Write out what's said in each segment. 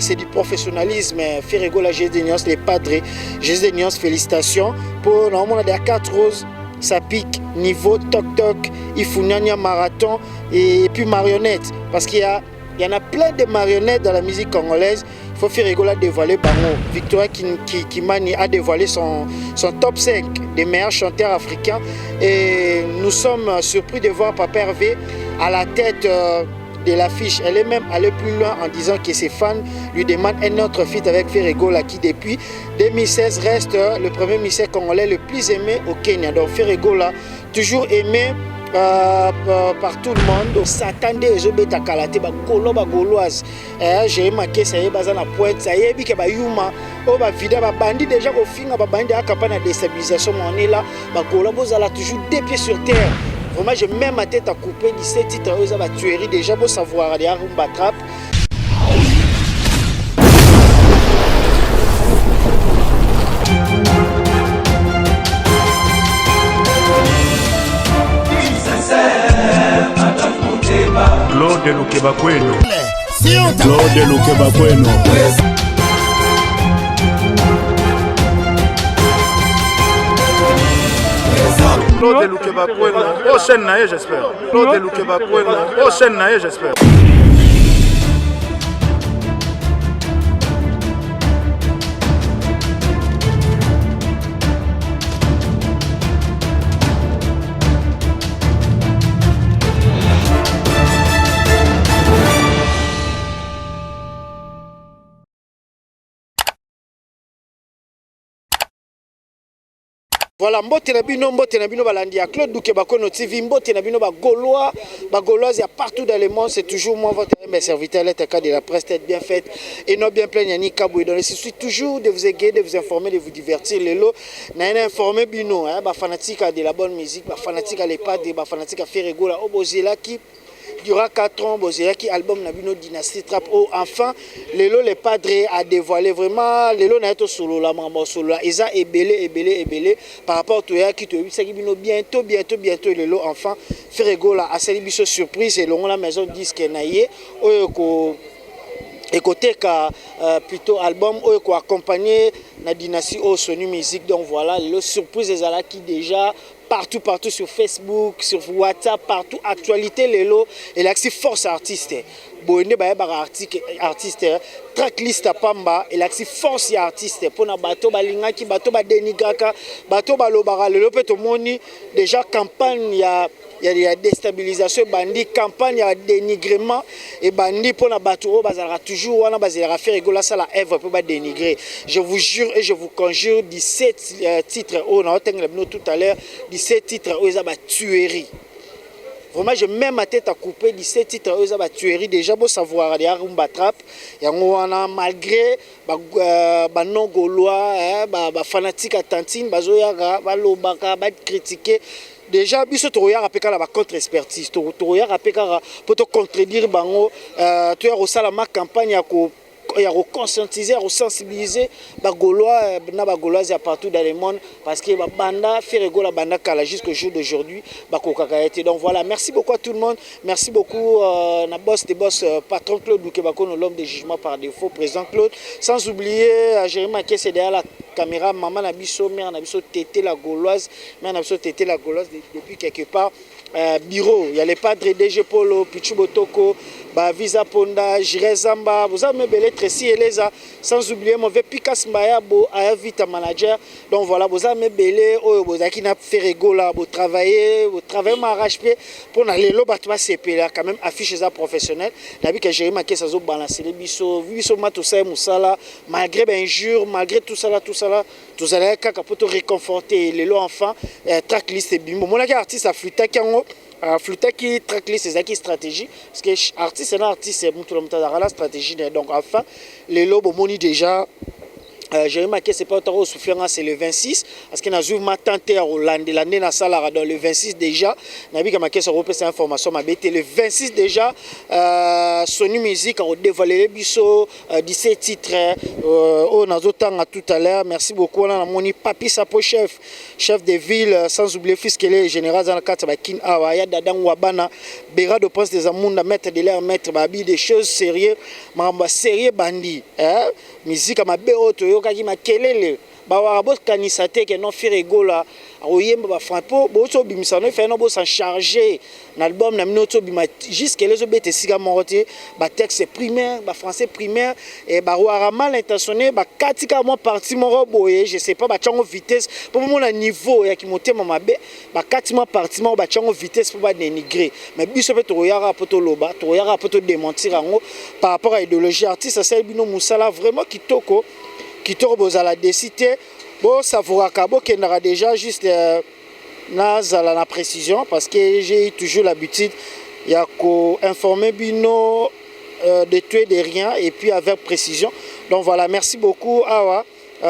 C'est du professionnalisme. Ferregola, Jésus de Nyons, les padres, Jésus de Nyons, félicitations. Pour normalement, on a 4 roses, ça pique, niveau, toc-toc, il faut un marathon et puis marionnette. Parce qu'il y en a plein de marionnettes dans la musique congolaise. Il faut Ferregola dévoiler Bango. Victoria Kimani a dévoilé son top 5 des meilleurs chanteurs africains. Et nous sommes surpris de voir Papa Hervé à la tête de l'affiche. Elle est même allée plus loin en disant que ses fans lui demandent un autre feat avec Ferregola qui depuis 2016 reste le premier musicien congolais le plus aimé au Kenya. Donc Ferregola, toujours aimé par tout le monde. S'attendait aux bêta kalaté ba golo ba goloise. J'ai remarqué ça y est bazana pointe ça y est bike ba yuma o ba vida ba bandi déjà au finga ba bandi akapa na déstabilisation on est là ba golo bozala toujours des pieds sur terre. Vraiment j'ai même ma tête à couper 17 titres aux ba tuerie déjà pour savoir les rumba trap. Claude Lukebakweno. Claude Lukebakweno. Claude Lukebakweno. Prochaine naïe, j'espère. Claude Lukebakweno. Prochaine naïe, j'espère. Voilà, mbote na bino balandi ya Claude Lukebakweno TV, mbote na bino bagolois, bagoloises, il y a partout dans le monde, c'est toujours moi votre serviteur, l'être cas de la presse tête bien faite et non bien plein yani kabou et donc je suis toujours de vous égayer, de vous informer, de vous divertir les lots, na informer bino ba fanatique de la bonne musique, ba fanatique à l'EPAD, ba fanatique à Ferregola, Obozela qui durant 4 ans, qui album Nabino Dynasty Trap. Oh, enfin, les padres a dévoilé vraiment. Lelo n'a été solo la maman solo la. Isa est belé par rapport à toi qui te dit bientôt. Lelo enfin, Ferregola a célébré une surprise et l'on la maison disque naïe. Écoutez plutôt album qui accompagné la dynastie au Sony Music. Donc voilà, le surprise des ala qui déjà partout sur Facebook, sur WhatsApp, partout actualité les lots et l'accès force artiste. Bonne artiste tracklist pamba et l'accès force artiste pour na bato balinga ki bato ba denigraka bato balobara le peto moni déjà campagne il y a déstabilisation bandi campagne à dénigrement et bandi pour na bato bazara toujours wana bazara Ferregola ça la œuvre pour ba dénigrer. Je vous jure et je vous conjure 17 titres on a tout à l'heure 17 titres aux ba tuerie. Vraiment, j'ai même ma tête à couper 17 titres aux ba tuerie déjà pour savoir les rumba trap et on a malgré non gaulois ba fanatique à tantine bazoya ba lobaka ba critiquer. Déjà, biso toya rapeka la contre-expertise, toya rapeka pour te contredire bango, tu as reçu la campagne à conscientiser, à sensibiliser les Gaulois, les partout dans le monde parce que banda Ferregola banda kala jusqu'au jour d'aujourd'hui donc voilà, merci beaucoup à tout le monde, merci beaucoup na boss des boss patron Claude Lukebakweno, l'homme de jugement par défaut, président Claude, sans oublier Jérémy qui est derrière la caméra, maman Nabiso, mère Nabiso Tété la Gauloise, mère Nabiso Tété la Gauloise depuis quelque part. Bureau, il y a les padres DG Polo, Pichu Botoko, Visa Ponda, Jire Zamba, vous avez mes Tracy Eleza, sans oublier mon Pikas Mbayabo, Vita Manager. Donc voilà, vous avez mes bélés, vous avez qui n'a Ferregola, vous travaillez m'arrache-pied pour aller le bâtiment CP là, quand même afficher ça professionnel. D'habitude que j'ai remarqué ça, balancer les bisous, Matoussa et Moussala, malgré injures, malgré tout ça là, tout ça là, pour te réconforter les lots enfants, tracklist et bimbo. Mon artiste a flûté qui tracklist c'est qui stratégie parce que artiste c'est un artiste c'est tout le monde a la stratégie donc enfin les lots moni déjà j'ai marqué c'est pas trop souffrir, c'est le 26 parce que nous avons tenté à Hollande l'année na salara dans le 26 déjà n'a vu que marqué sur repère cette information m'a bêté le 26 déjà Sony Music a dévoilé biso 17 titres on a autant à tout à l'heure. Merci beaucoup. On a mon papi Sapo chef de ville, sans oublier fils que le général dans la carte bakin awaya dadan wabana bera de pense des amunda mettre de l'air mettre babi des choses sérieux mamba sérieux bandi musique ma beoto yo kaki makelele ba wabo kanisa te que non firegola oyemba ba franco bo so bimisano fait no bo s'en charger l'album na minoto bima jusqu'à les obete siga morote ba texte primaire ba français primaire et ba wara mal intentionné ba katika mo parti moro boye je sais pas ba chango vitesse pour mon niveau ya ki motema mabe ba katima parti mo ba chango vitesse pour ba dénigrer mais biso pe to yara poto loba to yara poto démentir ango par rapport à idéologie artiste ça bino musala vraiment kitoko bozala décidé bon savouraka bo kendara déjà juste nazala na précision parce que j'ai toujours l'habitude ya ko informer bino de tout et de rien et puis avec précision. Donc voilà, merci beaucoup Awa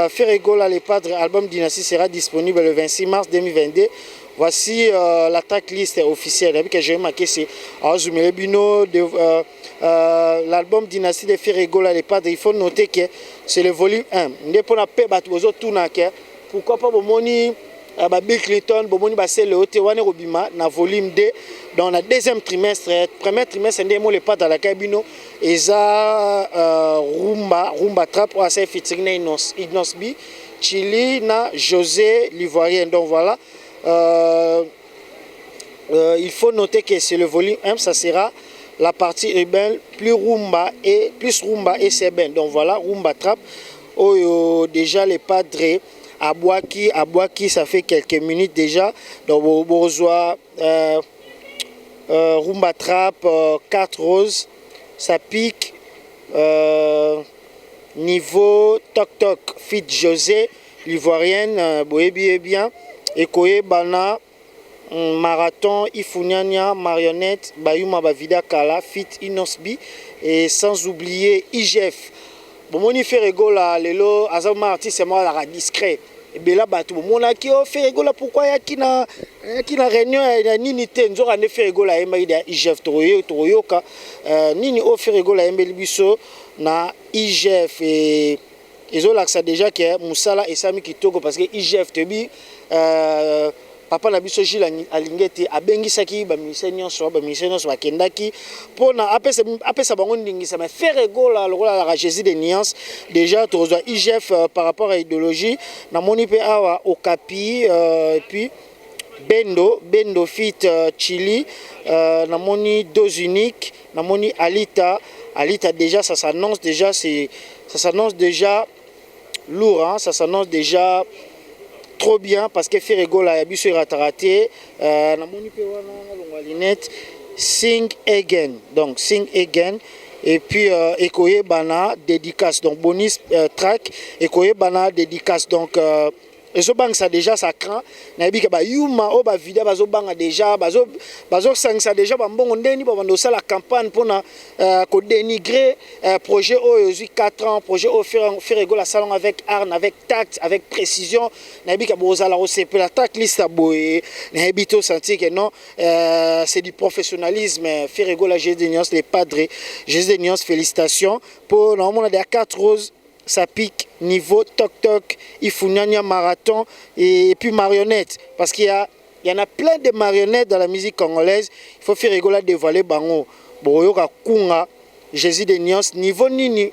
Ferregola les Padres album Dynastie sera disponible le 26 mars 2022. Voici la tracklist officielle avec que j'ai marqué c'est Azumele Bino l'album Dynastie de Ferregola les Padres. Il faut noter que c'est le volume 1. Pourquoi pas Bomoni Bill Clinton, Bomoni Bassé le Otewane Robima, na volume 2 dans le deuxième trimestre. Premier trimestre, on les Padres à la cabine. Et ça, Rumba Trap, on a fait featuring Ignosbi, Chili, na José l'Ivoirien. Donc voilà. Il faut noter que c'est le volume 1, ça sera la partie urbaine plus rumba et seben. Donc voilà, Rumba Trap. Oh, déjà les Padres à Boaki, ça fait quelques minutes déjà. Donc Bourgeois, Rumba Trap, 4 roses, ça pique. Niveau Toc Toc, fit José, l'Ivoirienne, Boébi bien. Ekoye Bana, Marathon, Ifuniania, Marionnette, Bayuma Bavida Kala, Fit Inosbi et sans oublier IGF. Bon, mon Ferregola, Lelo, Azama artiste, c'est moi la discret. Et bien là, mon aki, oh Ferregola, pourquoi y a qui na réunion, y a nini tenzo, on a Ferregola, et maïda IGF, Toroyoka, nini oh Ferregola, et Melbiso, na IGF et. Ils ont l'accès déjà que Moussala et Sami Kitoko parce que IGF Tebi papa na biso Gilles Alingeti abengisaki ba misenyo so bakendaki pona apesa bango ndingisa mais Ferregola la Jésus des nuances déjà tu reçois IGF par rapport à idéologie na moni pe awa Okapi et puis Bendo fit Chili na moni Dos Unique na moni Alita déjà ça s'annonce déjà lourd, hein? Ça s'annonce déjà trop bien parce que Ferregola a biso raté Sing Again, donc Sing Again et puis Ekoye Bana dédicace donc bonus track Ekoye Bana dédicace donc Ezobang ça déjà ça craint na bika ba yuma o ba vida bazo banga déjà bazo sangisa déjà ba mbongo ndeni ba bando la campagne pour na ko dénigrer projet o 4 ans projet o Ferregola salon avec art avec tact avec précision na bika bozala o CP la tact liste boy na bito sentir que non c'est du professionnalisme Ferregola Jésus des nuances les Padres Jésus des nuances félicitations pour normalement des 4 roses. Ça pique niveau Toc Toc, Ifuniania Marathon et puis marionnette. Parce qu'il y en a plein de marionnettes dans la musique congolaise. Il faut faire rigoler dévoiler Bango. Boroyoka Kunga, Jésus des nuances, niveau Nini,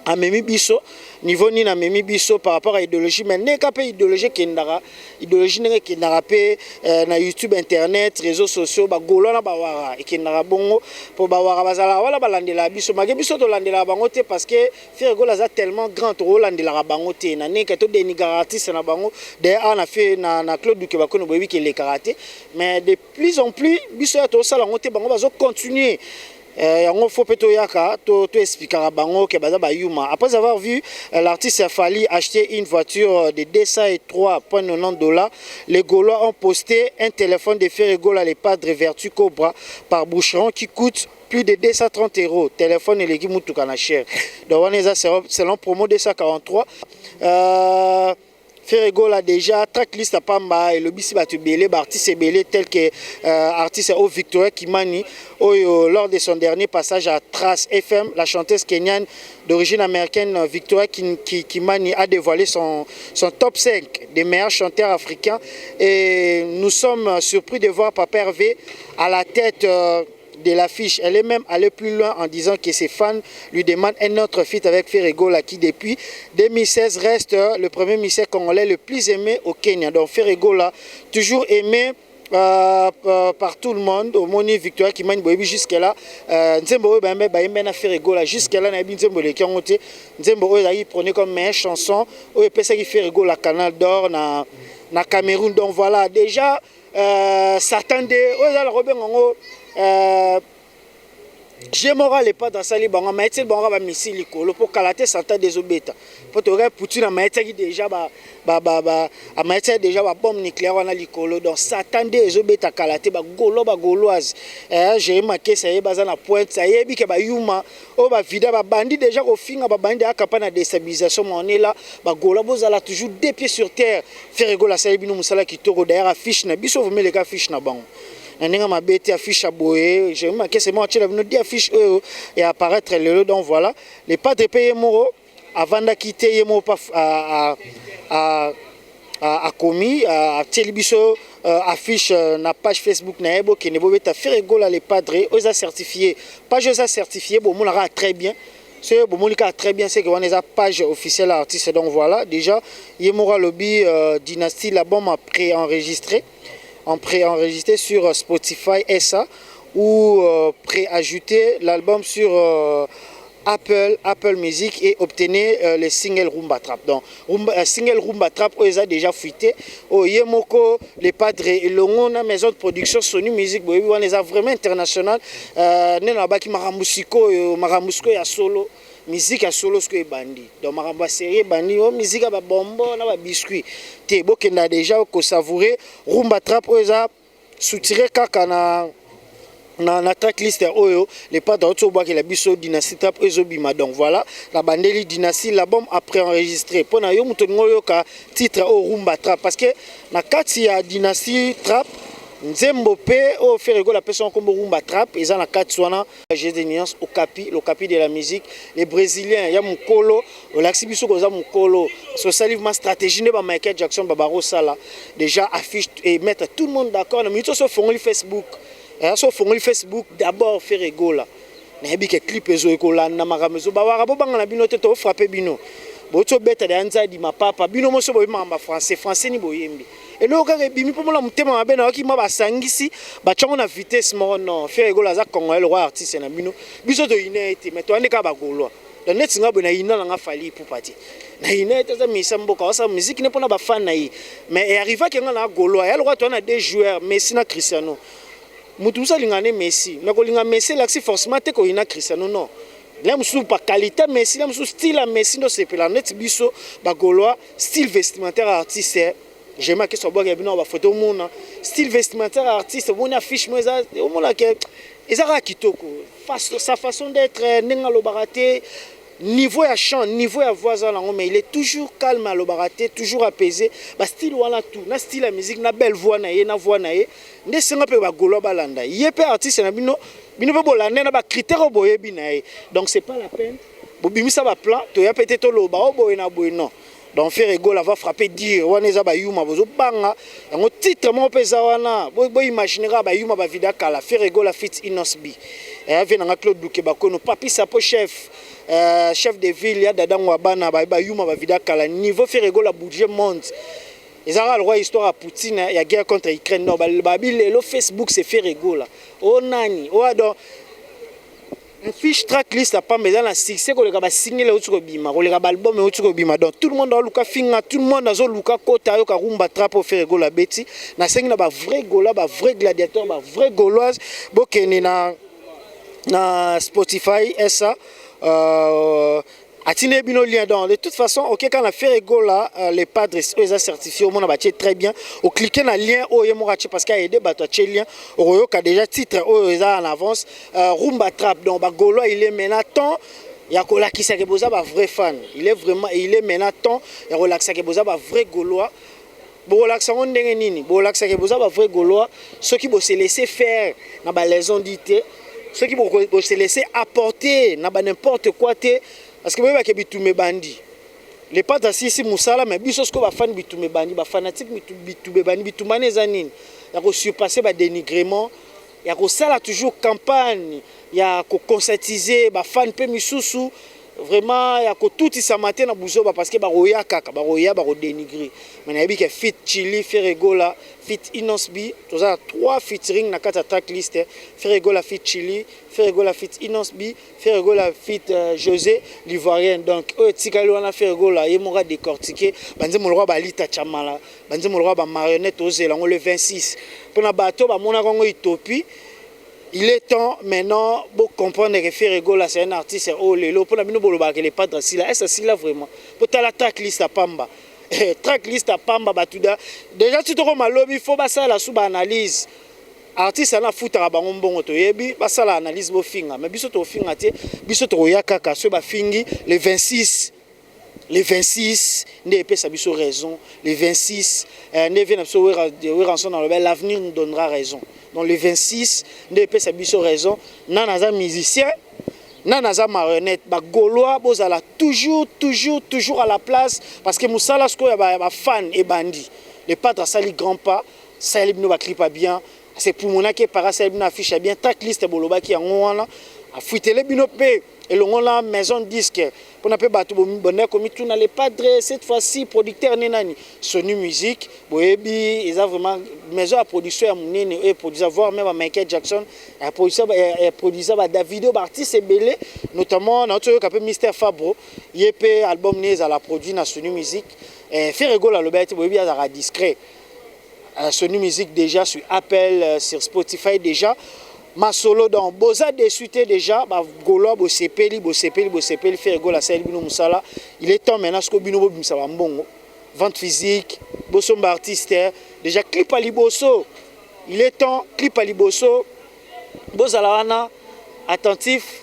Amemi Bisso, niveau Nini Amemi Bisso par rapport à l'idéologie. Mais n'est qu'à pas idéologie Kendara. Idéologie n'est Kendara na YouTube, Internet, réseaux sociaux, Golona Bawara et Kendara Bongo pour Bawara Bazala, voilà Balandela Bisso. Magé Bisso de Landela Bangote parce que Ferregola a tellement grand rôle Landela Bangote. Na n'est qu'à tout dénigrer artiste na Bango. D'ailleurs, on a fait na Claude du Québec, qui est les karaté. Mais de plus en plus, Bisso a tout ça, Bango va continuer. yango faut peut yaka to expliquer bango ke baza ba yuma. Après avoir vu l'artiste a fallu acheter une voiture de 203,90 $, les Gaulois ont posté un téléphone de Ferregola les padres Vertu Cobra par Boucheron qui coûte plus de 230 €. Téléphone et l'équipe Moutoukana cher. Donc on est selon promo 243. Ferregola déjà tracklist à Pamba et le bisi batu belé artiste belé tel que artiste au Victoria Kimani lors de son dernier passage à Trace FM, la chanteuse kenyane d'origine américaine Victoria Kimani a dévoilé son top 5 des meilleurs chanteurs africains et nous sommes surpris de voir Papa Hervé à la tête de l'affiche. Elle est même allée plus loin en disant que ses fans lui demandent un autre feat avec Ferregola qui depuis 2016 reste le premier musicien congolais le plus aimé au Kenya. Donc Ferregola, toujours aimé par tout le monde. Au Moni Victoria qui m'a dit jusqu'à là Nzembo na Ferregola jusqu'à là na Nzembo le Kangote Nzembo il prenait comme meilleure chanson au pesa qui Ferregola Canal d'Or na Cameroun. Donc voilà déjà s'attendait aux Robin Ngongo j'ai moral pas dans sa libango mais il bon ba missile ko pour kalater santa des obeta pour te Poutine ma qui déjà a déjà ba bombe nucléaire on a likolo donc s'attendait les obeta kalater ba gauloise j'ai marqué ça y baza na pointe ça y bi ke ba yuma o ba vida ba bandi déjà ko finga ba bandi akapa na déstabilisation on est là ba gaulois bozala toujours deux pieds sur terre Ferregola ça y bino musala kitoko d'ailleurs affiche na biso vous met les gars affiche na bango Nenga mabeti affiche à boye, j'ai remarqué c'est moi qui l'ai dit affiche et apparaître le donc voilà les pas de payer moro avant de quitter yemo a commis à télévision affiche na page Facebook na ebo qui ne veut pas faire Ferregola les padres aux a certifié page aux a certifié bon mon très bien c'est bon mon très bien c'est que on est à page officielle artiste donc voilà déjà yemo lobby dynastie l'album a préenregistré en préenregistré sur Spotify SA ou préajouter l'album sur Apple Music et obtenir le single Rumba Trap. Donc single Rumba Trap ils a déjà fuité au Yemoko les padres et l'on a maison de production Sony Music on les a vraiment international nena baki maramusiko ya solo musique à solo ce que bandi donc maramba série bandi musique à bonbon na ba biscuit te bokenda déjà ko savourer Rumba Trap oza soutiré kaka na tracklist oyo les pas d'autres bois que la biso dynastie Trap ezobima donc voilà la bandeli dynastie l'album après enregistré pona yo muto ngoyo ka titre au Rumba Trap parce que na kati ya dynastie Trap Nzembo pe au Ferregola personne comme Rumba Trap ils ont la carte soana j'ai des nuances au capi de la musique les brésiliens ya mukolo l'axibiso koza mukolo so salivement stratégie ne ba Michael Jackson babaro sala déjà affiche et mettre tout le monde d'accord mais tout so fongoli Facebook so fongoli Facebook d'abord Ferregola na bi ke clip ezo ekolanda makamezo bawara bo banga na bino te to frapper bino boto beta de anza di mapapa bino moso bo mamba français ni boyembi et là quand bimi pour la mutema mabe na ki ma basangisi ba tchongo na vitesse mo non Ferregola za congolais le roi artiste na bino biso to inéité mais to andeka ba gaulois donc net singa bona ina nga fali pour parti na inéité za misambo ka sa musique ne pona ba fan na yi mais arriva que nga na gaulois ya le roi to na deux joueurs Messi na Cristiano mutu sa lingane Messi na ko linga Messi l'axi forcément te ko ina Cristiano non là musu pas qualité Messi là musu style à Messi no c'est la net biso ba gaulois style vestimentaire artiste j'aime que ce soit bien on photo mon style vestimentaire artiste on affiche moi ça au moins que ezara kitoko sa façon d'être nenga lo baraté niveau à chant niveau à voix là mais il est toujours calme à lo baraté toujours apaisé ba style wala tout na style la musique na belle voix na ye na voix na ye nde senga pe ba golo balanda ye pe artiste na bino pe bolanda na ba critère boye binaye donc c'est pas la peine bobimisa ba plan to ya peut-être lo ba boye na boye non. Donc Ferregola va frapper dire on est à yuma bozo banga un titre mon pesa wana bo imaginera ba yuma ba vida kala Ferregola fit Inosbi et avec na Claude Lukeba kono papi sapo chef de ville ya dadangwa bana ba yuma ba vida kala niveau Ferregola budget monte ils ont le roi histoire à Poutine il y a guerre contre Ukraine non ba le Facebook c'est Ferregola o nani o donc une fiche tracklist à pas mais dans la succès que le gars signé le autre bima le gars album autre bima donc tout le monde dans Luka finga tout le monde dans Luka kota yo ka Rumba Trap au Ferregola beti na sengi na ba vrai gola ba vrai gladiateur ba vrai gauloise bokene na Spotify ça atine bino lien dans de toute façon OK quand on a fait ego là les padres ils ont certifié au monde ba très bien au cliquer na lien o yemo rache parce qu'il y a aider ba to lien o ka déjà titre o ils en avance rumba trap donc ba golo il est maintenant temps ya ko lakisa ke boza ba vrai fan il est maintenant temps ya ko lakisa ke boza ba vrai gaulois bo lakisa on ndenge nini bo lakisa ke boza ba vrai gaulois ceux qui bo se laisser faire na ba les ondité ceux qui bo se laisser apporter na ba n'importe quoi te parce que boyeba ke bitume bandi les pattes assis musala mais biso sko ba fan bitume bandi ba fanatique bitume bandi bitumane za nini ya ko surpasser ba dénigrement ya ko sala toujours campagne ya ko conscientiser ba fan pe misusu vraiment ya ko tout ça matin na buzoba parce que ba roya kaka ba roya ba ko dénigrer mais na bi ke fit Chili Ferregola fit Inosbi tous ça 3 featuring na kata track list Ferregola fit Chili Ferregola fit Inosbi Ferregola fit José l'Ivoirien donc tikali wana Ferregola ye mora décortiquer banze mo roi ba lita chamala banze mo roi ba marionnette ozela le 26 pona bato ba mona kongo Utopie. Il est temps maintenant de comprendre que Ferregola c'est un artiste oh lelo pour la bino boloba que les padres si là est-ce là vraiment pour ta la tracklist à Pamba tracklist à Pamba batuda déjà tu te rends lobby faut ba ça la sous analyse artiste na futa ba ngombongo to yebi ba ça la analyse bo finga mais biso to finga te biso to ya kaka so ba fingi le 26 ne pas biso raison les 26 ne vient so dans l'avenir nous donnera raison. Donc le 26, ne peut pas raison. Nanaza musicien, nanaza marionnette, ba gaulois, bozala toujours à la place parce que Moussala sko ya ba fan et bandi. Les padres sali grand pas, ça libno ba clip bien. C'est pour mon que para ça libno affiche bien tracklist boloba ki en wana. A fuitele bino pe et le la maison disque pour n'a pas battu bonheur comme tout n'allait pas cette fois-ci producteur nenani Sony Music boyebi ils a vraiment maison à production à monene et produire voir même Michael Jackson a produire Davido artiste belé notamment notre capé Mr Fabro yep album né à la produit na Sony Music et Ferregola le bête boyebi à discret Sony Music déjà sur Apple sur Spotify déjà ma solo dans boza de suite déjà ba golo bo sepeli Ferregola Salibino Musala il est temps maintenant que bino bo bimsa ba mbongo vente physique boso mba artiste déjà clip à liboso il est temps clip à liboso bozala wana attentif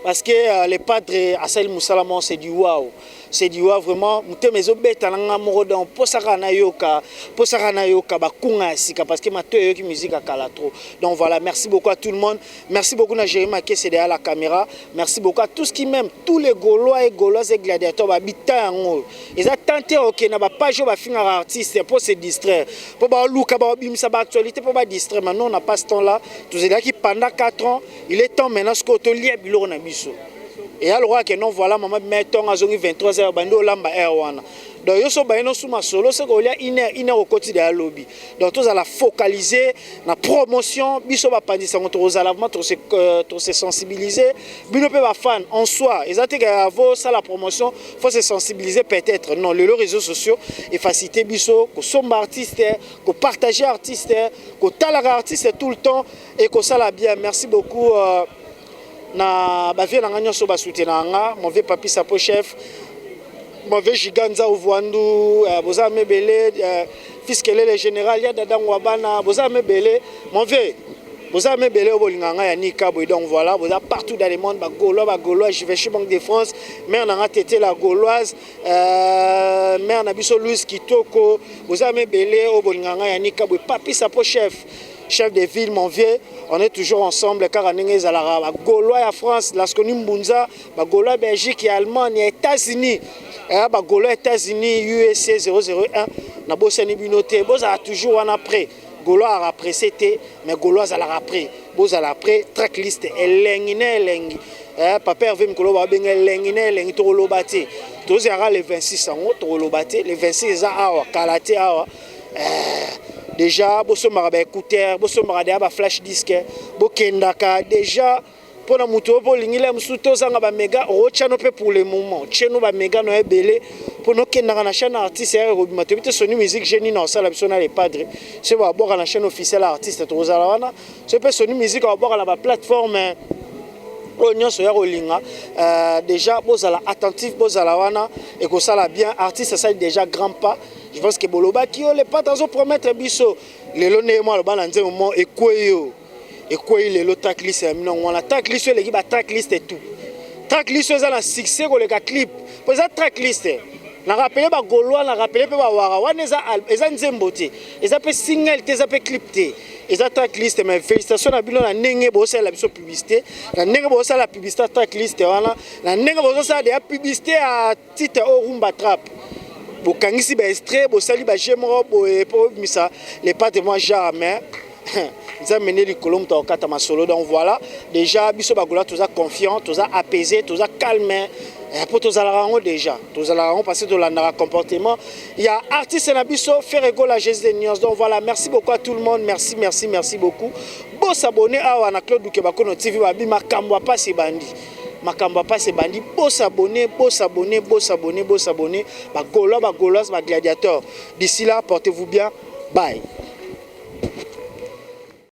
parce que les padres à Salibino Musala c'est du waouh. C'est du vraiment mutemezo beta nanga moko dans posaka na yoka bakunga sika parce que mato yoki musique à kalatro. Donc voilà, merci beaucoup à tout le monde. Merci beaucoup à Jérémy qui est derrière la caméra. Merci beaucoup à tous qui m'aiment, tous les Gaulois et Gauloises et gladiateurs babita ngo. Ils ont tenté OK na ba page ba finir artiste pour se distraire. Pour ba luka ba bimisa ba actualité pour ba distraire. Maintenant on n'a pas ce temps là. Tous ces là qui pendant 4 ans, il est temps maintenant ce que to lia biloko na biso. Et alors que non voilà maman mettons à 23h bando lamba wana donc yo so baino suma solo c'est qu'il y a une heure au quotidien lobby donc tous à la focaliser la promotion biso ba pandisa contre aux alavement tous se sensibiliser bino pe ba fan en soi exactement avant ça la promotion faut se sensibiliser peut-être non les réseaux sociaux et faciliter biso ko somba artiste ko partager artiste ko talaga artiste tout le temps et ko ça la bien merci beaucoup na bavie na nganyo so ba soutenir nga mon vieux papi sapo chef mon vieux giganza ovwandu boza mebele fils le général ya dada ngwabana boza mebele mon vieux boza mebele obolinga nga ya nika boy donc voilà boza partout dans le monde ba gaulois je vais chez Banque de France mère na nga tété la gauloise mère na biso Louis Kitoko boza mebele obolinga nga ya nika boy papi sapo chef de ville, mon vieux, on est toujours ensemble car on est à la Gaulois à France, lorsque nous Mbunza, Gaulois Belgique et Allemagne et États-Unis, Gaulois États-Unis, USA 001, na bossani binoté, boza toujours en après. Gaulois a apprécié, mais Gaulois a après. Boza après, tracklist elengi. Papa Hervé Mkolo va bien elengi to lobate. Tous ara les 26 ans, to lobate, les 26 ans awa, kalaté awa. Déjà boso marabe écouteur boso marabe ba flash disque bokendaka déjà pour na muto po lingile musuto zanga ba méga rochano pe pour le moment cheno ba méga no ebele pour no kenda na chaîne artiste ya robima to bite Sony Music génie na sala biso na les padres c'est ba boka na chaîne officielle artiste to zala wana c'est pe Sony Music ba boka na ba plateforme Oignon soya rolinga déjà bozala attentif bozala wana et que ça la bien artiste ça déjà grand pas je pense que boloba qui les pas dans promettre biso les lonné moi le ban nze moment et quoi les lo tracklist non on la tracklist les qui ba tracklist et tout tracklist ça la succès ko le clip pour ça tracklist na rappeler ba golois na rappeler pe ba wara wana eza nzembo te eza pe single te eza pe clip te eza tracklist mais félicitations na bino na ndenge bo sala biso publicité na ndenge bo sala publicité tracklist wana na ndenge bo sala de publicité à titre au rumba trap bo kangisi ba extrait bo sali ba jemro bo pour misa les pas de moi jamais nous avons mené le colombe dans le ma solo donc voilà déjà biso bagola tous confiant tous apaisé tous calme pour tous alarango déjà tous alarango parce que de la comportement il y a artiste na biso faire ego la geste de news donc voilà merci beaucoup à tout le monde merci beaucoup bon s'abonner à na Claude Lukeba Kono TV babi makambo pas se bandi makambo pas se bandi beau s'abonner ba gola ba gladiateur d'ici là portez-vous bien bye.